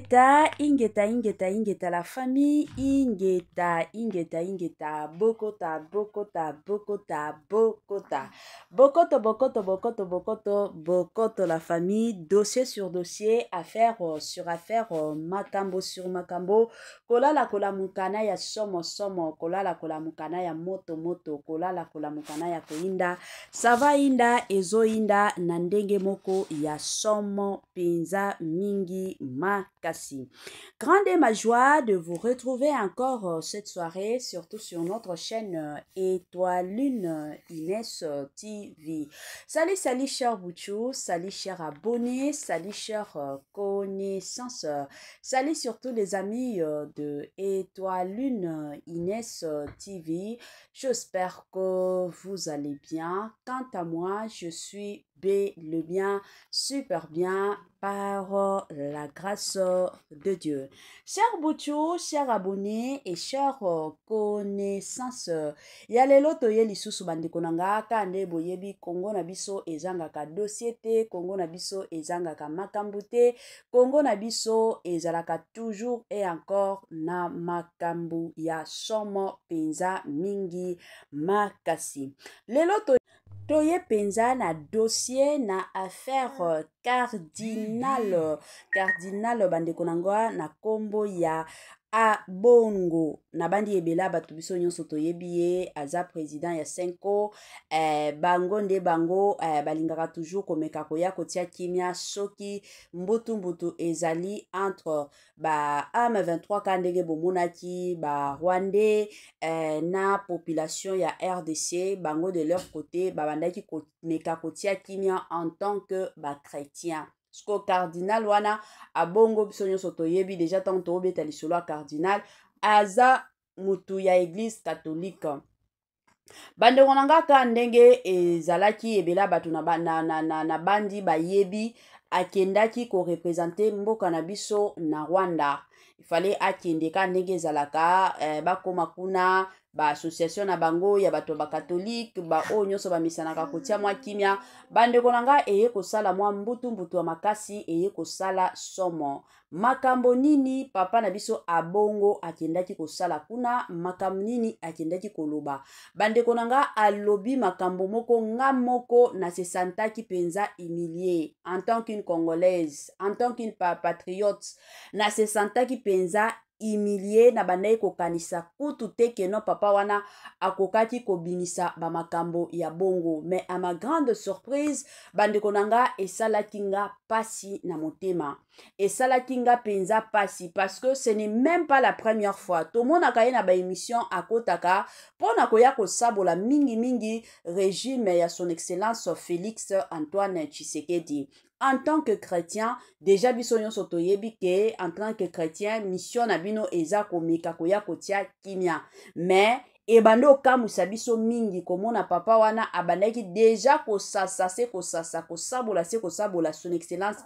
Ingeta, la famille, Ingeta, Bokoto, la famille, dossier sur dossier, affaire sur affaire, makambo sur makambo, kola mukana ya somo, kola mukana ya moto, kola mukana ya koinda, sava inda, ezo inda, nandenge moko ya somo, penza mingi makasi. Grande est ma joie de vous retrouver encore cette soirée, surtout sur notre chaîne Étoile Lune Inès TV. Salut chers Bouchou, salut chers abonnés, salut chers connaissances, salut surtout les amis de Étoile Lune Inès TV. J'espère que vous allez bien. Quant à moi, je suis le bien, super bien, par la grâce de Dieu. Chers Bouchou, chers abonnés et chers connaissances, yalelo toye lisusu bandeko nanga kande boyebi Congo na biso ezanga ka dossier te, Congo na biso ezanga ka makambu te, Congo na biso ezalaka toujours et encore na makambu ya somo penza mingi makasi. Lelo toye penza na dossier na affaire cardinal bandeko nangwa na kombo ya Abongo na bandi ebela batu biso nyonso toyebi ye aza président ya Senko bango nde bango balingaka toujours komeka koya kotia kimia soki mbutu ezali entre ba AM23 kandenge bomonaki ba Rwandais na population ya RDC bango de leur côté babandaki komeka kotia kimia en tant que ba chrétien. Sko cardinal wana Abongo biso nyonso toyebi déjà tant tobeta lisolo ya cardinal aza mutu ya église catholique. Bande wananga ka ndenge ezalaki ebela batu na bandi bayebi akendaki ko représenter mboka na biso na Rwanda. Il fallait akende ka ndenge ezalaka bakoma kuna ba association na bango ya bato ba catholique ba o nyonso ba misanaka kotia mwa kimia bande konanga eye kosala mwa mbutu wa makasi eye kosala somo makambo nini papa na biso Abongo akendaki kosala kuna makambo nini akendaki koloba bande konanga alobi makambo moko nga moko na se santaki penza humilié en tant qu'une congolaise en tant qu'une patriote na se santaki penza humilié na bandai ko kanisa kutu teke no papa wana akokaki ko binisa ba makambo ya bongo mais à ma grande surprise bande konanga esala kinga pasi na motema esala kinga penza pasi parce que ce n'est même pas la première fois tout le monde a kaye na ba émission akotaka pona koya ko sabola mingi régime ya son excellence Félix Antoine Tshisekedi. En tant que chrétien, déjà biso nyonso toyebi ke en tant que chrétien mission na bino eza komeka koya kotia kimia mais ebando kamusa biso mingi komona papa wana abandaki déjà kosabola son excellence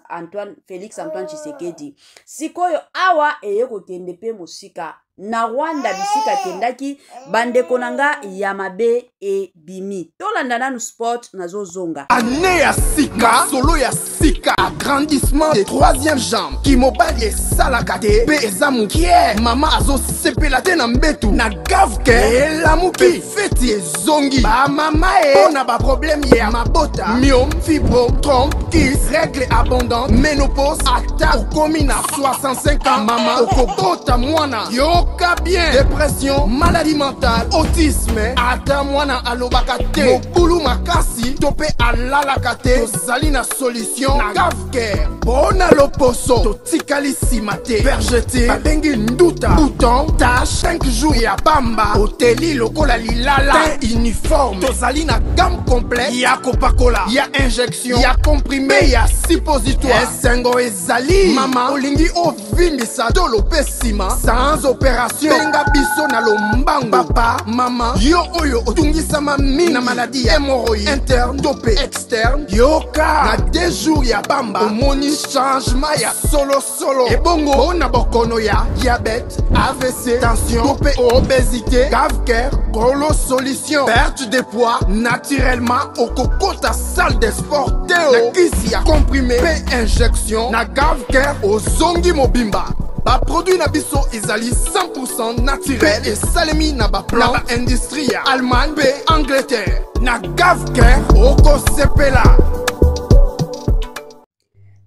Félix Antoine Tshisekedi. Sikoyo awa eye kokende pe mosika na Rwanda bisika kendaki bande konanga ya mabe e bimi tolanda nanu sport nazo zonga année ya sika solo ya sika agrandissement des troisième jambe qui mobali salaka te pe ezamukie mama azo sepela te na mbetu na gavke elamuki feti ezongi ba mama na ba problème ya mabota myome fibro trompe kiss règle abondante ménopause ata okomi na 65 ans mama okobota mwana yoka bien dépression maladie mentale autisme ata mwana alobaka te mokulu makasi tope alalaka te tozali na solution na gavke bona loposo totikali nsima te vergete babengi nduta bouton tache 5 jours ya bamba oteli lokola lilala te uniforme tozali na gamme complète ya kopakola ya injection ya comprimé ya suppositoire esengo ezali mama olingi ovimbisa tolo pe nsima sans opération benga biso na lombango papa mama yo oyo otungisama mingi na maladie ya hémorroïde interne tope externe yoka na 2 jours ya bamba omoni changement ya solo ebongo na bokono ya diabète AVC tension tope obésité gavker golo solution perte de poids naturellement okokota salle de sport teo na kisi ya comprimé pe injection na gavker ozongi mobile mobimba. Ba produit na biso ezali 100% naturel et salemi na ba plan industrie Allemagne pe Angleterre. Na Gavke oko sepela.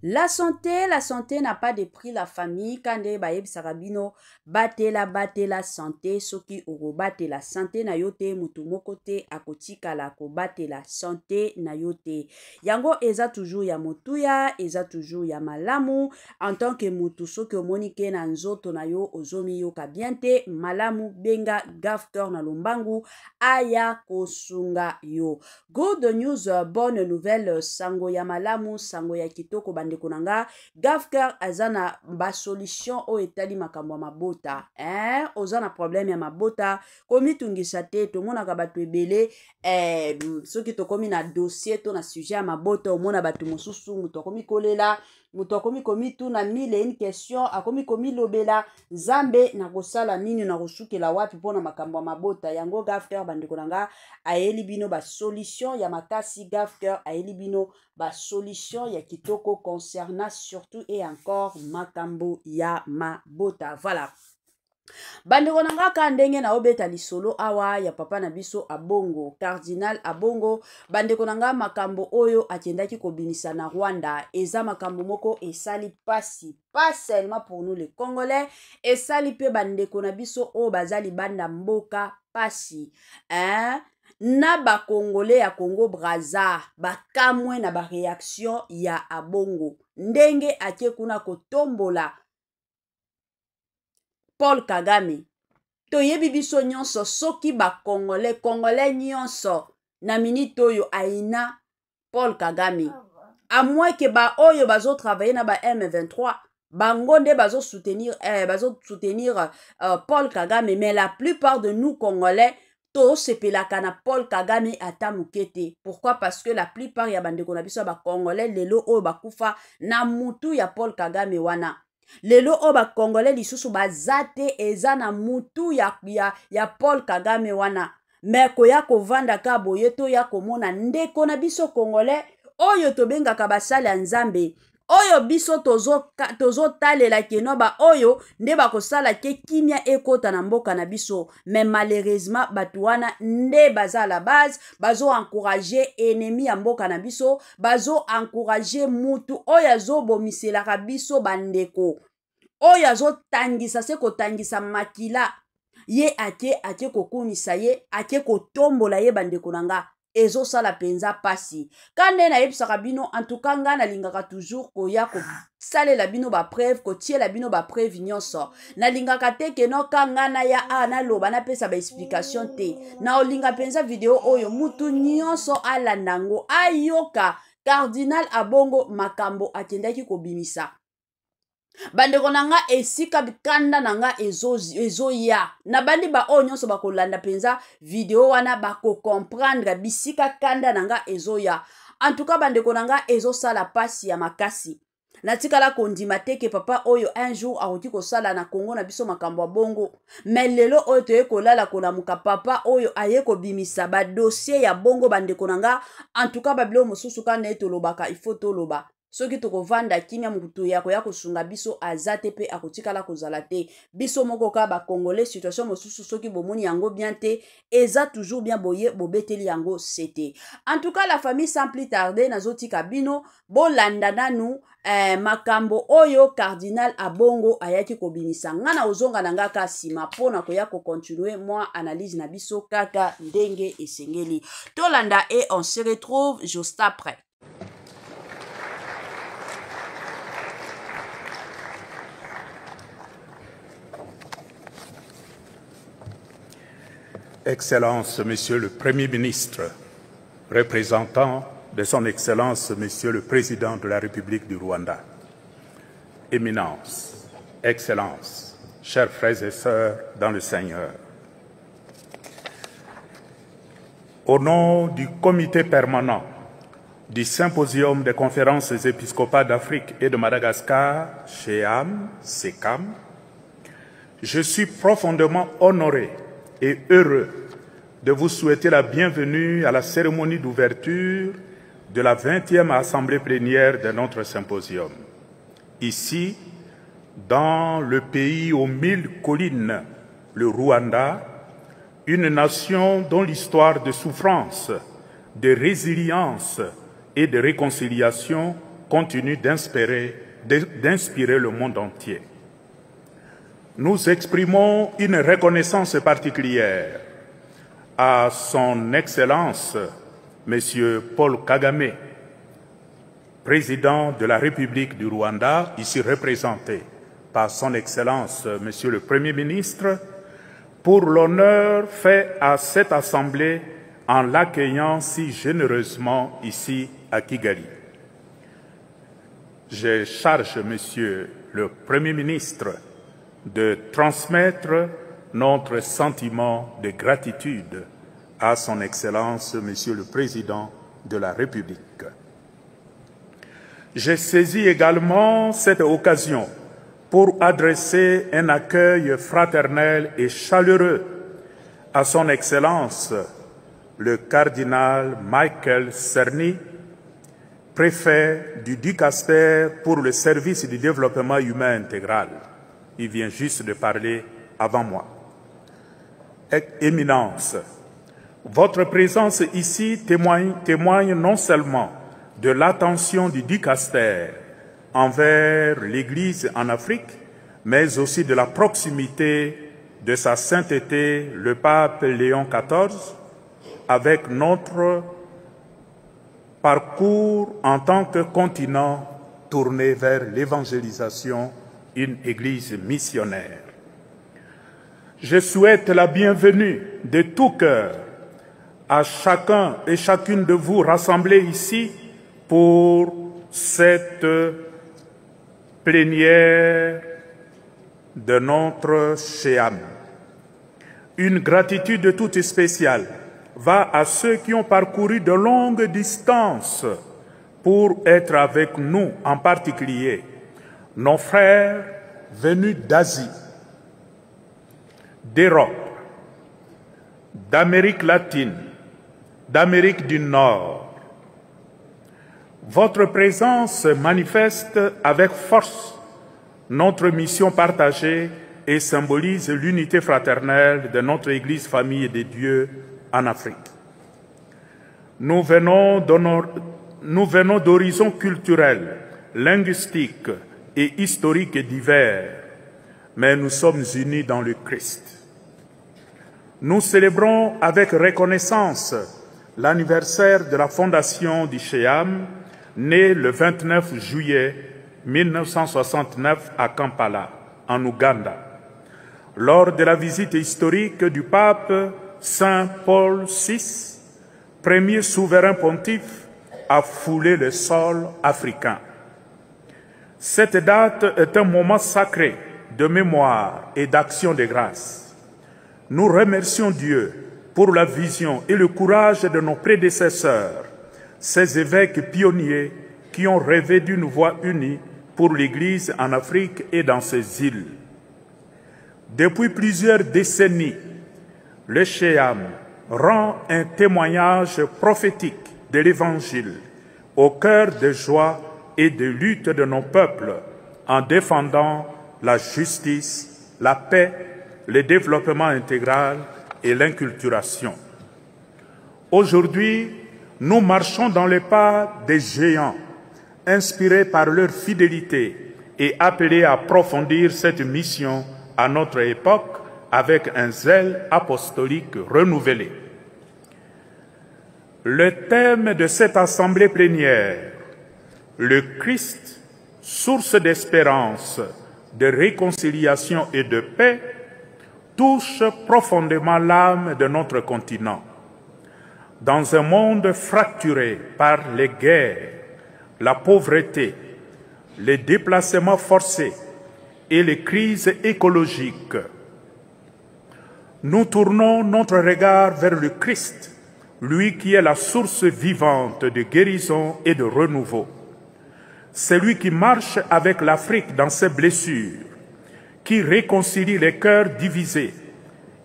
La santé n'a pas de prix. La famille, kande baeb sarabino, bate la santé, soki oro bate la santé na yote, mutu mokote, akotika la ko bate la santé na yote. Yango eza toujours ya motuya, eza toujours ya malamu, en tant que mutu soki omonike na nzoto na yo, ozomi yo kabiente, malamu benga Gavker na lombangu, aya kosunga yo. Good news, bonne nouvelle, sango ya malamu, sango ya kitoko bande konanga Gavker azana ba solution o etali makambo mabota ozana problème ya mabota komi tungisa te to mona ka batu ebele soki to komi na dossier to na sujet ya mabota o mona batu mosusu muto komi kolela muto komi tu na mille une question akomi komi lobela zambe na kosala nini na kosukela wapi pona makambo mabota yango Gavker bande konanga ayeli bino ba solution ya makasi Gavker ayeli bino ba solution ya kitoko concernant surtout et encore makambo ya mabota. Voilà. Bandeko nanga ka ndenge na obeta lisolo awa ya papa na biso abongo cardinal abongo bandeko nanga makambo oyo akendaki kobimisa na Rwanda eza makambo moko esali pasi pas seulement pour nous les Congolais esali pe bandeko na biso o bazali banda mboka pasi na ba Congolais ya Congo Brazza bakamwe na ba réaction ya abongo ndenge atie kuna kotombola Paul Kagame toyebi biso nyonso soki ba Congolais nyonso na minute oyo aina Paul Kagame à moins que ba oyo bazo travailler na ba M23 bango nde bazo soutenir Paul Kagame mais la plupart de nous Congolais to sepelaka na Paul Kagame ata mukete. Pourquoi? Parce que la plupart ya bandeko na biso ba Congolais lelo oyo bakufa na mutu ya Paul Kagame wana. Lelo oyo ba Congolais lisusu bazate eza na mutu ya Paul Kagame wana. Mais koya kovanda ka boye to ya komona ndeko na biso Congolais oyo tobengaka basala nzambe. Oyo biso tozo talela keno ba oyo nde bakosala ke kimia ekota na mboka na biso mais malheureusement batuana nde baza la base bazo encourager ennemi ya mboka na biso bazo encourager mutu oyo azobomiselaka biso bandeko oyo azotangisa se kotangisa makila ye ake kokumisa ye ake kotombola ye bandeko nanga ezo sala penza pasi kande na yebisaka bino en tout cas nga na lingaka toujours koya ko salela bino ba preuve ko tiela bino ba preuve nyonso na lingaka te ke no kanga na ya na loba na pesa ba explication te na olinga penza video oyo mutu nyonso alandango ayoka cardinal abongo makambo akendaki kobimisa bandeko nanga esika bikanda nanga ezo ya na bandi ba o nyonso bakolanda penza video wana bako comprendre bisika kanda nanga ezo ya en tout cas bandeko nanga ezo sala pasi ya makasi natikala kondima te ke papa oyo un jour akoki kosala na Congo na biso makambo ya bongo mais lelo oyo toye kolala kolamuka papa oyo aye kobimisa ba dossier ya bongo bandeko nanga en tout cas babilo mosusu kana etolobaka il faut toloba soki tokovanda kimia mutu ya koya kosunga biso azate pe akotikala kozala te biso moko ka ba Congolais situation mosusu soki bomoni yango bien te eza toujours bien boye bobeteli yango c'était en tout cas la famille sans plus tarder nazotika bino bolanda nanu makambo oyo cardinal abongo ayaki kobimisa ngana ozonga nanga ka sima pona koya ko continuer moi analyse na biso kaka ndenge esengeli tolanda et on se retrouve juste après. Excellence, Monsieur le Premier ministre, représentant de son Excellence, Monsieur le Président de la République du Rwanda, Éminence, Excellence, chers frères et sœurs dans le Seigneur, au nom du Comité permanent du Symposium des conférences épiscopales d'Afrique et de Madagascar, SECAM, je suis profondément honoré et heureux de vous souhaiter la bienvenue à la cérémonie d'ouverture de la 20e Assemblée plénière de notre symposium, ici, dans le pays aux 1000 collines, le Rwanda, une nation dont l'histoire de souffrance, de résilience et de réconciliation continue d'inspirer le monde entier. Nous exprimons une reconnaissance particulière à son Excellence, M. Paul Kagame, président de la République du Rwanda, ici représenté par son Excellence, Monsieur le Premier ministre, pour l'honneur fait à cette Assemblée en l'accueillant si généreusement ici à Kigali. Je charge Monsieur le Premier ministre de transmettre notre sentiment de gratitude à son Excellence, Monsieur le Président de la République. J'ai saisi également cette occasion pour adresser un accueil fraternel et chaleureux à son Excellence, le cardinal Michael Cerny, préfet du Ducaster pour le service du développement humain intégral. Il vient juste de parler avant moi. Éminence, votre présence ici témoigne non seulement de l'attention du Ducaster envers l'Église en Afrique, mais aussi de la proximité de sa sainteté, le pape Léon XIV, avec notre parcours en tant que continent tourné vers l'évangélisation, une Église missionnaire. Je souhaite la bienvenue de tout cœur à chacun et chacune de vous rassemblés ici pour cette plénière de notre Shéam. Une gratitude toute spéciale va à ceux qui ont parcouru de longues distances pour être avec nous, en particulier nos frères venus d'Asie, d'Europe, d'Amérique latine, d'Amérique du Nord. Votre présence manifeste avec force notre mission partagée et symbolise l'unité fraternelle de notre Église famille des dieux en Afrique. Nous venons d'horizons culturels, linguistiques et historiques divers, mais nous sommes unis dans le Christ. Nous célébrons avec reconnaissance l'anniversaire de la fondation du Shéam, né le 29 juillet 1969 à Kampala, en Ouganda, lors de la visite historique du pape Saint Paul VI, premier souverain pontife à fouler le sol africain. Cette date est un moment sacré de mémoire et d'action de grâce. Nous remercions Dieu pour la vision et le courage de nos prédécesseurs, ces évêques pionniers qui ont rêvé d'une voie unie pour l'Église en Afrique et dans ses îles. Depuis plusieurs décennies, le Shéam rend un témoignage prophétique de l'Évangile au cœur des joies et des luttes de nos peuples en défendant la justice, la paix, le développement intégral et l'inculturation. Aujourd'hui, nous marchons dans les pas des géants, inspirés par leur fidélité et appelés à approfondir cette mission à notre époque avec un zèle apostolique renouvelé. Le thème de cette assemblée plénière, le Christ, source d'espérance, de réconciliation et de paix, touche profondément l'âme de notre continent. Dans un monde fracturé par les guerres, la pauvreté, les déplacements forcés et les crises écologiques, nous tournons notre regard vers le Christ, lui qui est la source vivante de guérison et de renouveau. C'est lui qui marche avec l'Afrique dans ses blessures, qui réconcilie les cœurs divisés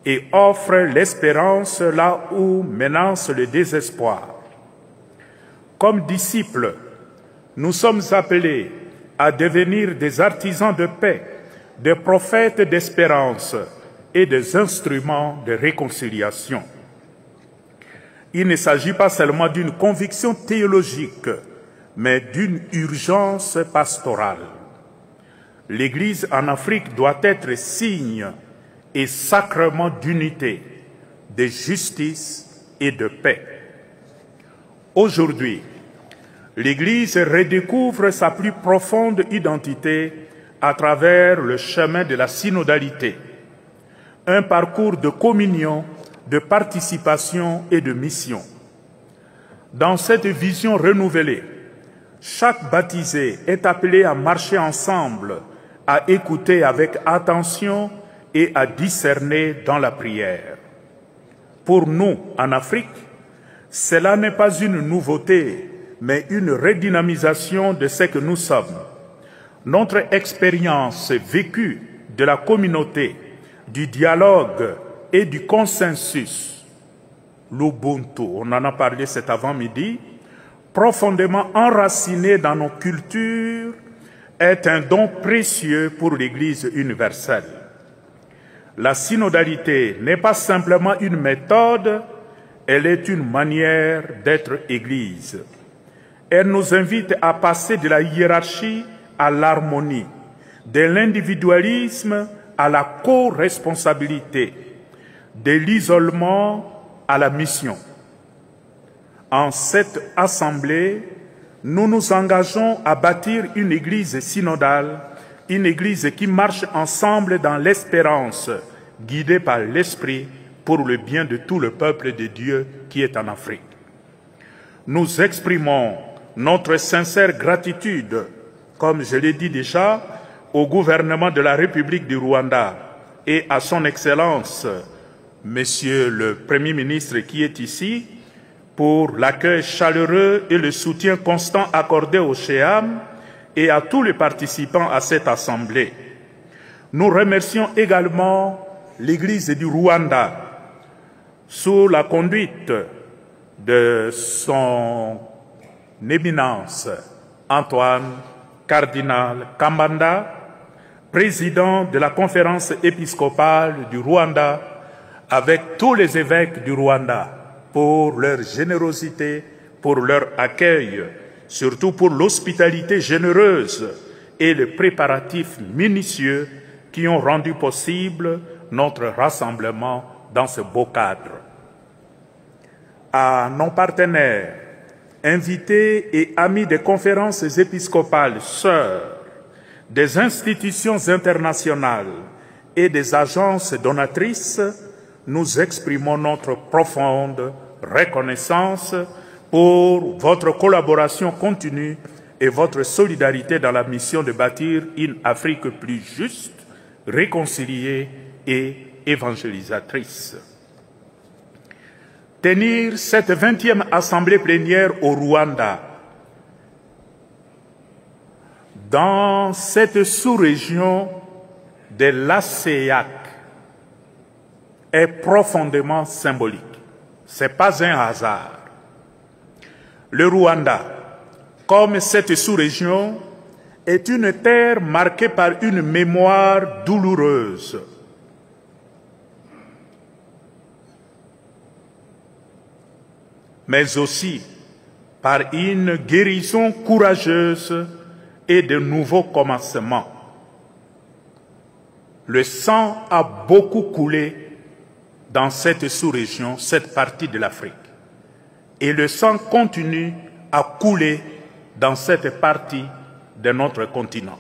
et offre l'espérance là où menace le désespoir. Comme disciples, nous sommes appelés à devenir des artisans de paix des prophètes d'espérance et des instruments de réconciliation. Il ne s'agit pas seulement d'une conviction théologique, mais d'une urgence pastorale. L'Église en Afrique doit être signe et sacrement d'unité, de justice et de paix. Aujourd'hui, l'Église redécouvre sa plus profonde identité à travers le chemin de la synodalité, un parcours de communion, de participation et de mission. Dans cette vision renouvelée, chaque baptisé est appelé à marcher ensemble, à écouter avec attention et à discerner dans la prière. Pour nous, en Afrique, cela n'est pas une nouveauté, mais une redynamisation de ce que nous sommes. Notre expérience vécue de la communauté, du dialogue et du consensus, l'Ubuntu, on en a parlé cet avant-midi, profondément enraciné dans nos cultures, est un don précieux pour l'Église universelle. La synodalité n'est pas simplement une méthode, elle est une manière d'être Église. Elle nous invite à passer de la hiérarchie à l'harmonie, de l'individualisme à la co-responsabilité, de l'isolement à la mission. En cette assemblée, nous nous engageons à bâtir une Église synodale, une Église qui marche ensemble dans l'espérance, guidée par l'Esprit pour le bien de tout le peuple de Dieu qui est en Afrique. Nous exprimons notre sincère gratitude, comme je l'ai dit déjà, au gouvernement de la République du Rwanda et à son Excellence, Monsieur le Premier ministre qui est ici, pour l'accueil chaleureux et le soutien constant accordé au SHEAM et à tous les participants à cette assemblée. Nous remercions également l'Église du Rwanda, sous la conduite de son éminence Antoine Cardinal Kambanda, président de la conférence épiscopale du Rwanda, avec tous les évêques du Rwanda, pour leur générosité, pour leur accueil, surtout pour l'hospitalité généreuse et les préparatifs minutieux qui ont rendu possible notre rassemblement dans ce beau cadre. À nos partenaires, invités et amis des conférences épiscopales sœurs, des institutions internationales et des agences donatrices, nous exprimons notre profonde reconnaissance pour votre collaboration continue et votre solidarité dans la mission de bâtir une Afrique plus juste, réconciliée et évangélisatrice. Tenir cette 20e assemblée plénière au Rwanda, dans cette sous-région de l'ASEAC, est profondément symbolique. Ce n'est pas un hasard. Le Rwanda, comme cette sous-région, est une terre marquée par une mémoire douloureuse. Mais aussi par une guérison courageuse et de nouveaux commencements. Le sang a beaucoup coulé dans cette sous-région, cette partie de l'Afrique. Et le sang continue à couler dans cette partie de notre continent.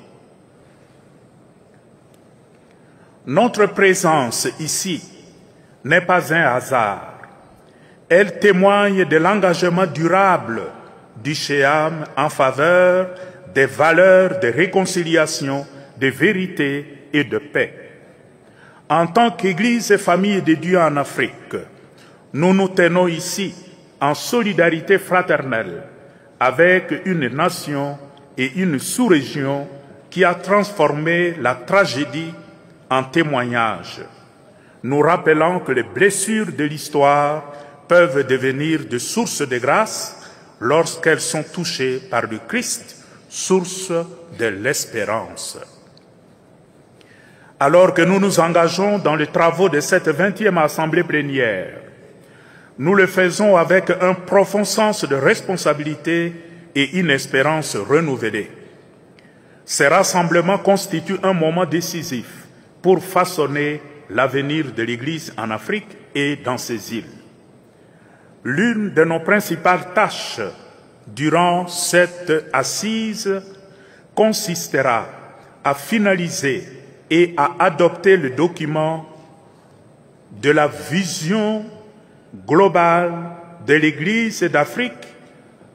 Notre présence ici n'est pas un hasard. Elle témoigne de l'engagement durable du SHEAM en faveur des valeurs de réconciliation, de vérité et de paix. En tant qu'Église et famille de Dieu en Afrique, nous nous tenons ici en solidarité fraternelle avec une nation et une sous-région qui a transformé la tragédie en témoignage, nous rappelant que les blessures de l'histoire peuvent devenir de sources de grâce lorsqu'elles sont touchées par le Christ, source de l'espérance. Alors que nous nous engageons dans les travaux de cette 20e Assemblée plénière, nous le faisons avec un profond sens de responsabilité et une espérance renouvelée. Ces rassemblements constituent un moment décisif pour façonner l'avenir de l'Église en Afrique et dans ses îles. L'une de nos principales tâches durant cette assise consistera à finaliser et à adopter le document de la vision globale de l'Église d'Afrique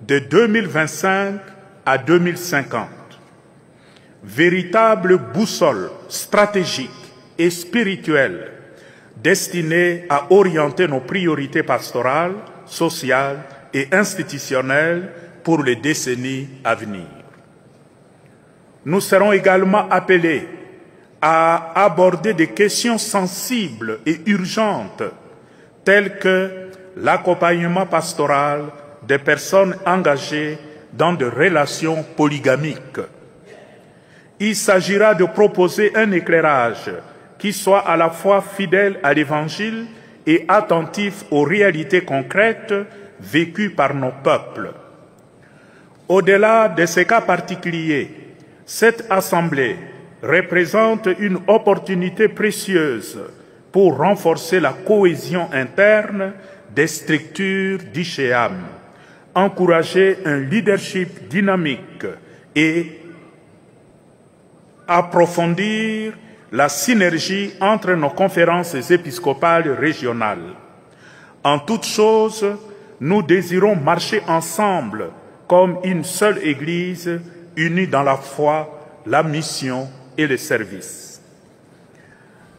de 2025 à 2050. Véritable boussole stratégique et spirituelle destinée à orienter nos priorités pastorales, sociales et institutionnelles pour les décennies à venir. Nous serons également appelés à aborder des questions sensibles et urgentes telles que l'accompagnement pastoral des personnes engagées dans des relations polygamiques. Il s'agira de proposer un éclairage qui soit à la fois fidèle à l'Évangile et attentif aux réalités concrètes vécues par nos peuples. Au-delà de ces cas particuliers, cette Assemblée représente une opportunité précieuse pour renforcer la cohésion interne des structures d'ICHEAM, encourager un leadership dynamique et approfondir la synergie entre nos conférences épiscopales régionales. En toute chose, nous désirons marcher ensemble comme une seule Église unie dans la foi, la mission et le service.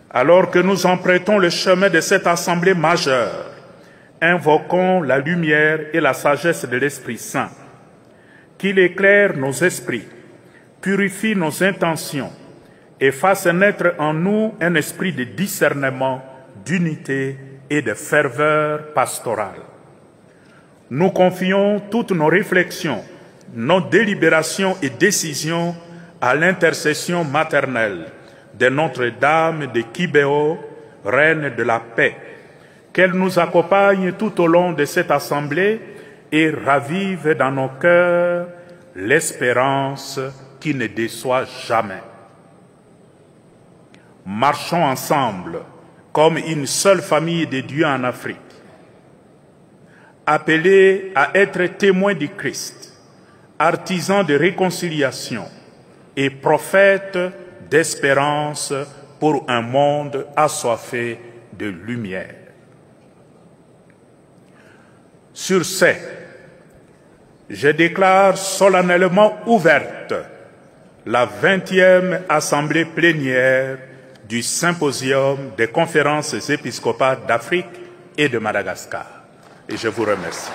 Alors que nous empruntons le chemin de cette assemblée majeure, invoquons la lumière et la sagesse de l'Esprit Saint, qu'il éclaire nos esprits, purifie nos intentions et fasse naître en nous un esprit de discernement, d'unité et de ferveur pastorale. Nous confions toutes nos réflexions, nos délibérations et décisions à l'intercession maternelle de Notre-Dame de Kibéo, Reine de la paix, qu'elle nous accompagne tout au long de cette assemblée et ravive dans nos cœurs l'espérance qui ne déçoit jamais. Marchons ensemble comme une seule famille de Dieu en Afrique, appelés à être témoins du Christ, artisans de réconciliation et prophètes d'espérance pour un monde assoiffé de lumière. Sur ce, je déclare solennellement ouverte la 20e Assemblée plénière du Symposium des conférences épiscopales d'Afrique et de Madagascar. Et je vous remercie.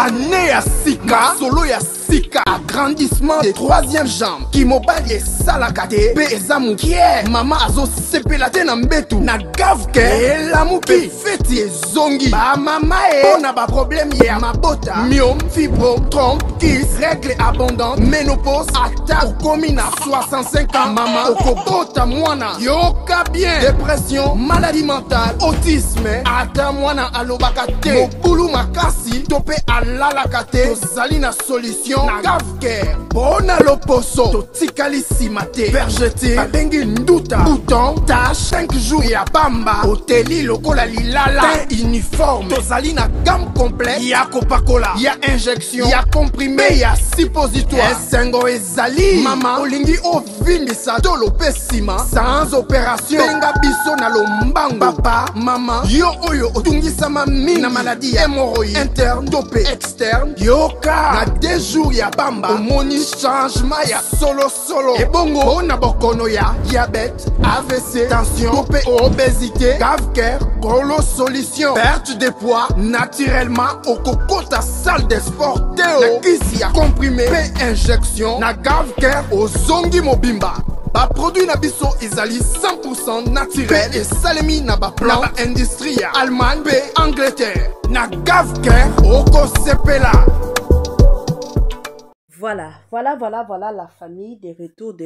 Année ya sika, solo ya sika, agrandissement des troisième jambes. Kimobali esalaka te, pe eza mukie. Mama azo sepela te na mbetu, na gavke elamuki, feti ezongi. Ba mama ona ba problème ya mabota, myome, fibrome, trompe, kiss, règle abondante, ménopause, ata okomi na 65 ans. Mama okobota mwana, yoka bien, dépression, maladie mentale, autisme, ata mwana alobaka te, mobulu makasi, tope alalaka te, tozali na solution na gavker. Bona loposo, totikali sima te, vergete, babengi nduta, bouton, tache, 5 jours ya bamba, oteli lokola lilala, teint uniforme, tozali na gamme complète, ya kopakola, ya injection, ya comprimé, ya suppositoire, esengo ezali, mama, olingi ovindisa tolo pe sima, sans opération, benga biso na lombango, papa, mama, yo oyo otungisama mingi na maladie ya hémorroïde, interne, topé, externe, yoka, na 2 jours ya bamba, omoni changement ya solo, ebongo, bona bokono ya diabète, AVC, tension, topé, obésité, gavker, golo solution, perte de poids, naturellement, okokota salle de sport, teo, na kisi ya comprimé, pe injection, na gavker, ozongi mobimba. Ba produit na biso ezali 100% naturel et salemi na ba plan na ba industrie Allemagne pe Angleterre na gavke oko sepela. Voilà la famille de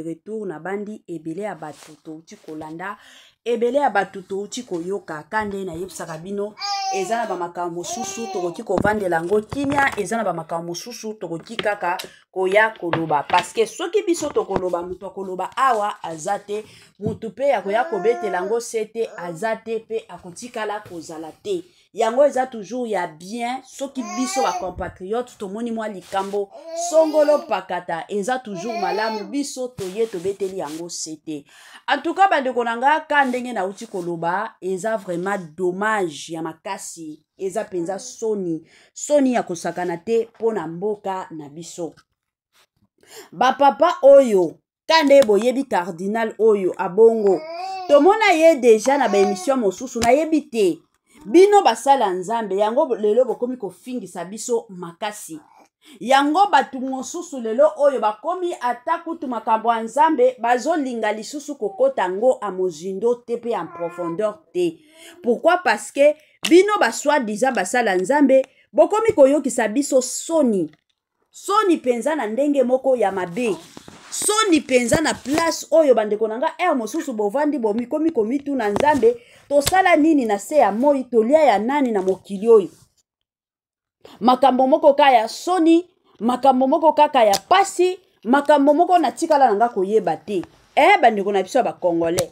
retour na bandi ebele ya batuto uti kolanda ebele ya batuto uti koyoka kande na yebisaka bino eza na bamakambo mosusu tokoki kovandela yango kimia eza na bamakambo mosusu tokoki kaka koya koloba parce que soki biso tokoloba mutu akoloba awa azate mutu pe ya koya kobetela yango sete azate pe akotikala kozala te yango eza toujours ya bien soki biso ba compatriote tomoni mwa likambo songolo pakata eza toujours malamu biso toye tobeteli yango sete. En tout cas bandeko nanga ka ndenge na uti koloba eza vraiment dommage ya makasi eza penza soni ya kosakana te pona mboka na biso. Ba papa oyo kande boyebi cardinal oyo abongo tomona ye deja na ba émission mosusu na yebi te bino basala nzambe yango lelo bokomi kofingisa biso makasi yango batu mosusu lelo oyo bakomi ata kutu makambo ya nzambe bazolinga lisusu kokota ngo a mozindo te pe en profondeur te. Pourquoi? Parce que bino baswadiza basala nzambe bokomi koyokisa biso soni penza na ndenge moko ya mabe soni penza na place oyo bandeko nanga mosusu bovandi bomikomi komitu na nzambe tosala nini na se ya moi tolia ya nani na mokili oyo makambo moko kaya soni makambo moko kaka ya pasi makambo moko na tikala nanga koyeba te bandeko na biso ba congolais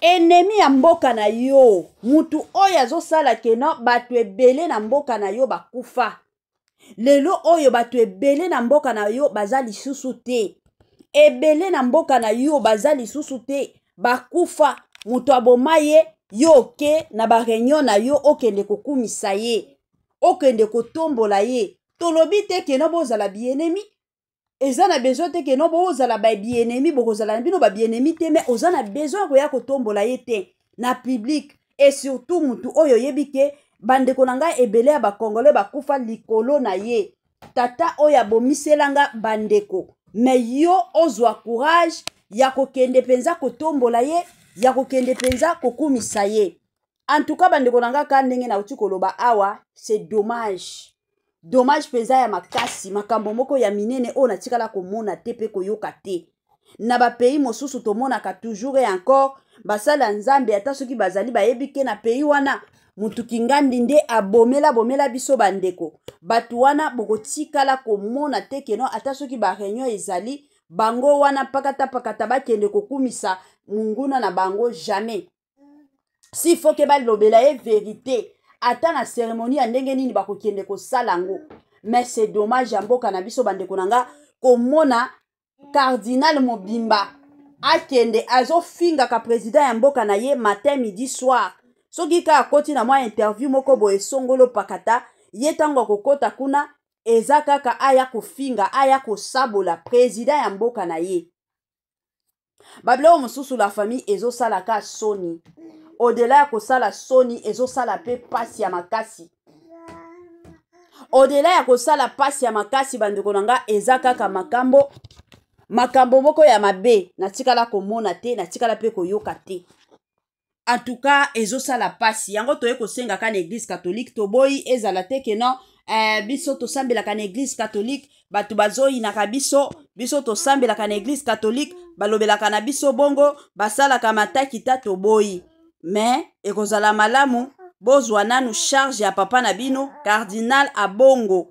ennemi ya mboka na yo mutu oyo azosala keno batu ebele na mboka na yo bakufa lelo oyo batu ebele na mboka na yo baza lisusu te ebele na mboka na yo baza lisusu te bakufa mutu aboma ye yo ke na ba réunion na yo okende kokumisa ye okende kotombola ye tolobi te keno bozala bien-ennemi eza na besoin te keno bozala ba bien-ennemi bokozala na bino ba bien-ennemi te mais oza na besoin koya kotombola ye te na public et surtout mutu oyo yebi ke bandeko nanga ebele ya bakongole bakufa likolo na ye tata oyo abomiselanga bandeko mais yo ozwa courage ya kokende penza kotombola ye ya kokende penza kokumisa ye. En tout cas bandeko nanga ka ndenge na uti koloba awa c'est dommage penza ya makasi makambo moko ya minene o na tikala komona te pe koyoka te na ba pays mosusu tomonaka toujours et encore basala nzambe ata soki bazali bayebi ke na pays wana mutu kingandi nde bomela biso bandeko batu wana bokotikala komona te keno ata soki ba réunion ezali bango wana pakata bakende kokumisa munguna na bango jamais si faut ke balobela ye vérité ata na cérémonie ya ndenge nini bakokende kosala ngo mais c'est dommage ya mboka na biso bandeko nanga komona cardinal Mobimba akende azofinga ka président ya mboka na ye matin midi soir soki ka akoti na mwa interview moko boye songolo pakata ye tango kokota kuna eza kaka aya kofinga aya kosabola président ya mboka na ye bablo mosusu la famille ezosala ka soni au-delà ya kosala soni ezosala pe pasi ya makasi au-delà ya kosala pasi ya makasi bandeko nanga eza kaka makambo moko ya mabe natikala komona te natikala pe koyoka te. En tout cas ezosala pasi yango toye kosenga ka na église catholique toboyi ezala te keno biso tosambelaka na église catholique batu bazoyinaka biso tosambelaka na église catholique balobelaka na biso bongo basalaka matakita toboyi mais ekozala malamu bozwa nanu charge ya papa na bino cardinal abongo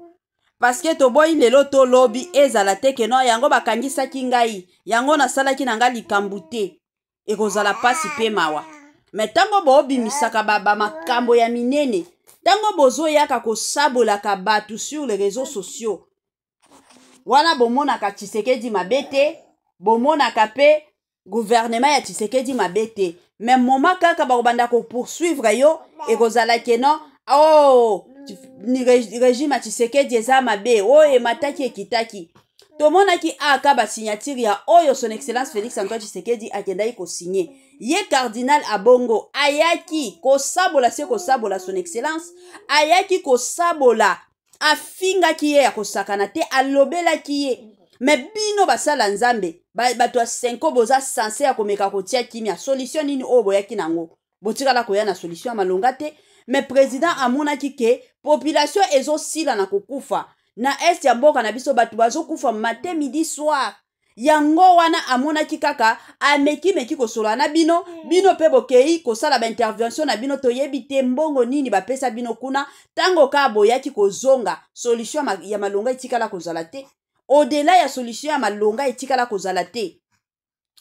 parce que toboyi lelo to lobi ezala te keno yango bakangisaki ngai yango nasalaki na ngai likambu te ekozala pasi pe mawa mais tango bobimisaka makambo ya minene tango bozoyaka kosabolaka batu sur les réseaux sociaux wana bomonaka Tshisekedi mabete bomonaka pe gouvernement ya Tshisekedi mabete mais moma kaka bakobanda ko poursuivre yo ekozala keno régime ya Tshisekedi eza mabe emataki ekitaki tomonaki aka basignature ya oyo son excellence Félix Antoine Tshisekedi akendaki kosigné ye cardinal abongo ayaki kosabola son excellence ayaki kosabola afingaki ye ya kosakana te alobelaki ye mais bino basala nzambe bato ya 5 boza sanse ya komeka kotia kimia solution nini oyo boyaki nango botikala koya na solution ya malonga te mais président amonaki ke population ezosila na kokufa na est ya mboka na biso bato bazokufa matin midi soir yango wana amonaki kaka ameki kosolola na bino pe bokei kosala baintervention na bino toyebi te mbongo nini bapesa bino kuna tango ka boyaki kozonga solution ya malonga etikala kozala te au-delà ya solution ya malonga etikala kozala te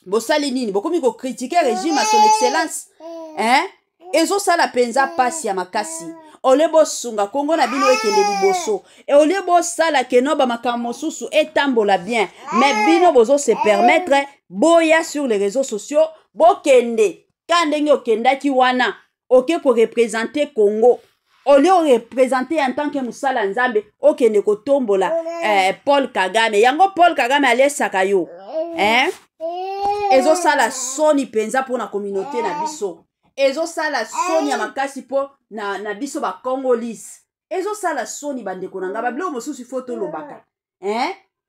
bosali nini bokomi kocritiquer régime à son excellence ezosala penza pasi ya makasi ole bosunga kongo na bino ekende liboso e ole bosala keno bamakambo mosusu etambola bien mais bino bozo se permettre boya sur les réseaux sociaux bokende ka ndenge okendaki wana oke ko représenter Congo ole o représenter en tant que musala nzambe okende kotombola Paul Kagame yango Paul Kagame alesaka yo ezosala soni penza pour na communauté na biso ezosala soni ya makasi po na biso ba Congolese ezosala soni bandeko nanga bablo mosusu foto lobaka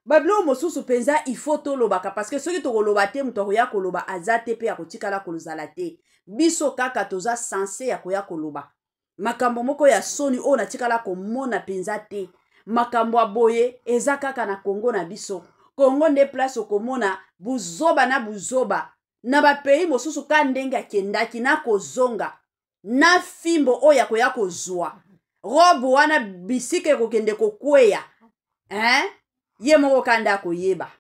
bablo mosusu penza ifoto lobaka parce que soki to koloba te muto koya koloba azate pe ya kotikala kolozala te biso kaka toza censé ya koya koloba makambo moko ya soni o na tikala komona penza te makambo aboye eza kaka na Congo na biso Congo nde place okomona buzoba na buzoba na ba pays mosusu ka ndenge akendaki na kozonga na fimbo oya koya kozwa robo wana bisike kokende kokweya ye moko kanda koyeba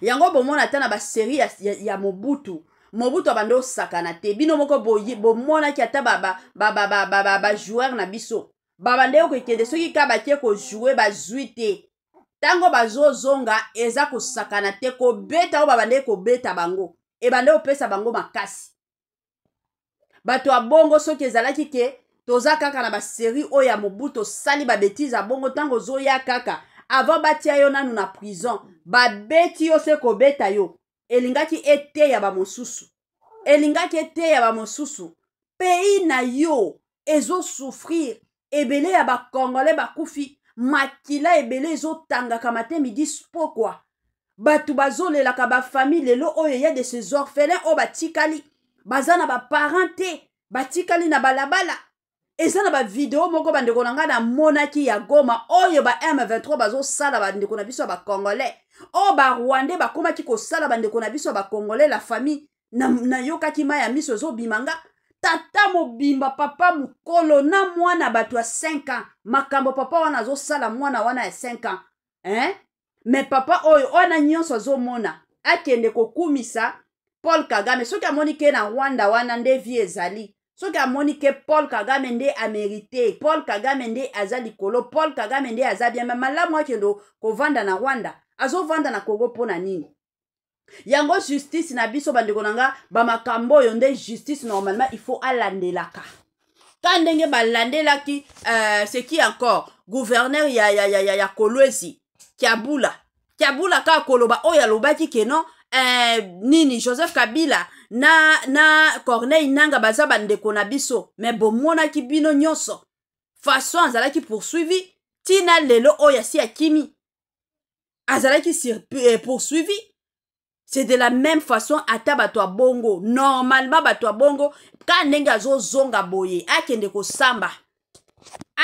yango bomona tana ba série ya Mobutu abando sakana te bino moko bomona ki ata ba joueur na biso babande okende soki ka batie ko jouer ba zuite tango bazozonga eza kosakana te kobeta o babande kobeta bango ebande opesa bango makasi bato abongo soki ezalaki ke toza kaka na ba série oyo ya Mobutu sali ba bêtise abongo tango zoya kaka avant batia yo nanu na prison babeti yo se kobeta yo elingaki ete ya ba mosusu pays na yo ezo souffrir ebele ya ba Congolais bakufi makila ebele ezotanga kamate midi spokwa batu bazolelaka ba famille lelo oyo ya de ces orphelins o batikali bazana ba parenté batikali na balabala eza na ba video moko bandeko nanga na monaki ya Goma oyo ba M23 bazosala bandeko na biso ba Congolais o ba Rwandais bakomaki kosala bandeko na biso ba Congolais la famille na yokaki maya miso ezobimanga tata mobimba papa mukolo na mwana bato ya 5 ans makambo papa wana azosala mwana wana ya 5 ans mais papa oyo wana nyonso azomona akende kokumisa Paul Kagame soki amoni ke na Rwanda wana nde vie ezali soki amoni ke Paul Kagame nde amérité Paul Kagame nde aza likolo Paul Kagame nde aza bien mais malamu akendo kovanda na Rwanda azovanda na Congo pona nini yango justice na biso bandeko nanga bamakambo oyo nde justice normalement il faut alandelaka ka ndenge balandelaki c'est qui encore gouverneur ya Kolwezi Kiabula ka koloba oyo alobaki ke non nini Joseph Kabila na Corneille Nanga baza bandeko na biso mais bomonaki bino nyonso façon azalaki poursuivi tina lelo oyo asi akimi azalaki poursuivi. C'est de la même façon ata bato a bongo normalement bato a bongo ka ndenge azozonga boye akende kosamba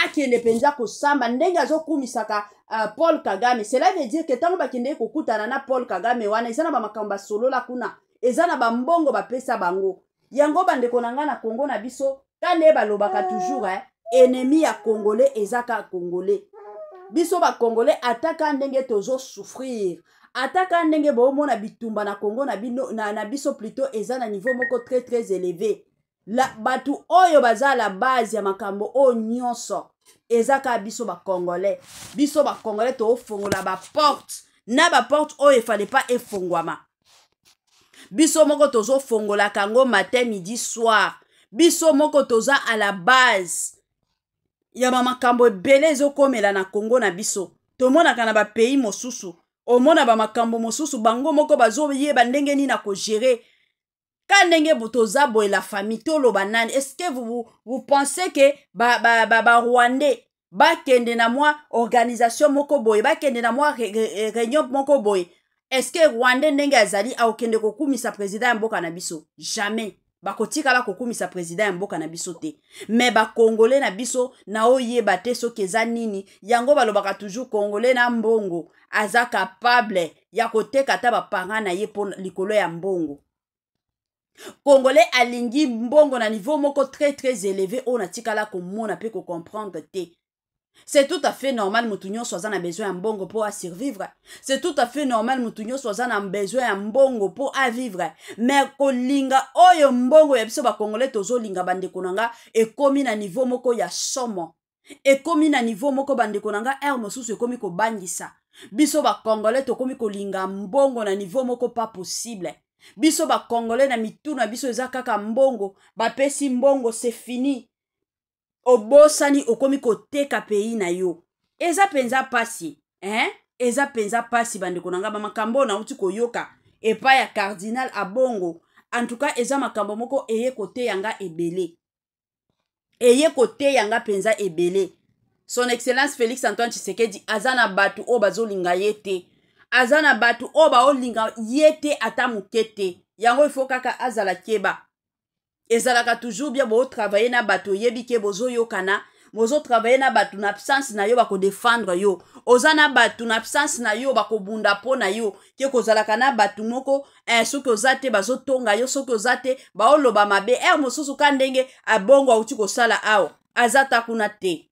akende penza kosamba ndenge azokumisaka Paul Kagame cela veut dire que tango bakende kokutana na Paul Kagame wana ezana ba makamba solo la kuna ezana ba mbongo bapesa bango yango bandeko nanga na Congo na biso kande balobaka toujours ennemi ya Congolais ezaka Congolais biso ba Congolais ataka ndenge tozo souffrir ataka ndenge bomona bitumba na Congo na biso plutôt eza na niveau moko très très élevé la batu oyo baza la base ya makambo o nyonso ezaka biso ba Congolais to fongola ba porte na ba porte oyo fallait pas efongwama biso moko tozo fongola kango matin midi soir biso moko toza à la base ya makambo ebele ezokomela na Congo na biso tomonaka na ba pays mosusu omona ba makambo mosusu bango moko bazoyeba ndenge nini na ko gérer ka ndenge botoza boye la famille tolo banane est-ce que vous pensez que ba Rwandais bakende na mwa organisation moko boye, bakende na mwa réunion moko boye. Est-ce que Rwanda ndenge azali aokende kokumisa président ya mboka na biso? Jamais. Bakotikala kokumisa président ya mboka na biso te. Mais ba congolais na biso na oyeba te soki eza nini, yango balobaka toujours congolais na mbongo aza capable ya koteka ta ba parents na ye po likolo ya mbongo. Congolais alingi mbongo na niveau moko très très élevé, on a tikala komona pe ko comprendre te. C'est tout à fait normal mutunyo soza na besoin ya mbongo pour à survivre. C'est tout à fait normal mutunyo soza na besoin ya mbongo pour à vivre. Mais kolinga oyo mbongo ya biso ba congolais tozo linga bandeko nanga ekomi na niveau moko ya somo. Ekomi na niveau moko bandeko nanga mosusu ekomi ko bangisa. Biso ba congolais tokomi kolinga mbongo na niveau moko pas possible. Biso ba congolais na mituna biso eza kaka mbongo, ba pesi mbongo c'est fini. Obosani okomi koteka pays na yo. Eza penza pasi, eza penza pasi bandeko nanga ba makambo na uti koyoka epa ya cardinal abongo. En tout cas eza makambo moko eye kote yanga ebele. Eye kote yanga penza ebele. Son excellence Félix Antoine Tshisekedi azana batu o bazolinga yete. Azana batu o ba olinga yete ata mukete. Yango ifo kaka azala keba. Ezalaka toujours bien bo travailler na bato yebi ke bozo yokana, bozo travailler na bato na absence na yo bako défendre yo. Ozana bato na absence na yo bako bunda po na yo. Ke kozalaka na bato moko soki ozate bazo tonga yo, soki ozate ba oloba mabe mosusu ka ndenge abongo uti kosala awo. Azata kuna te.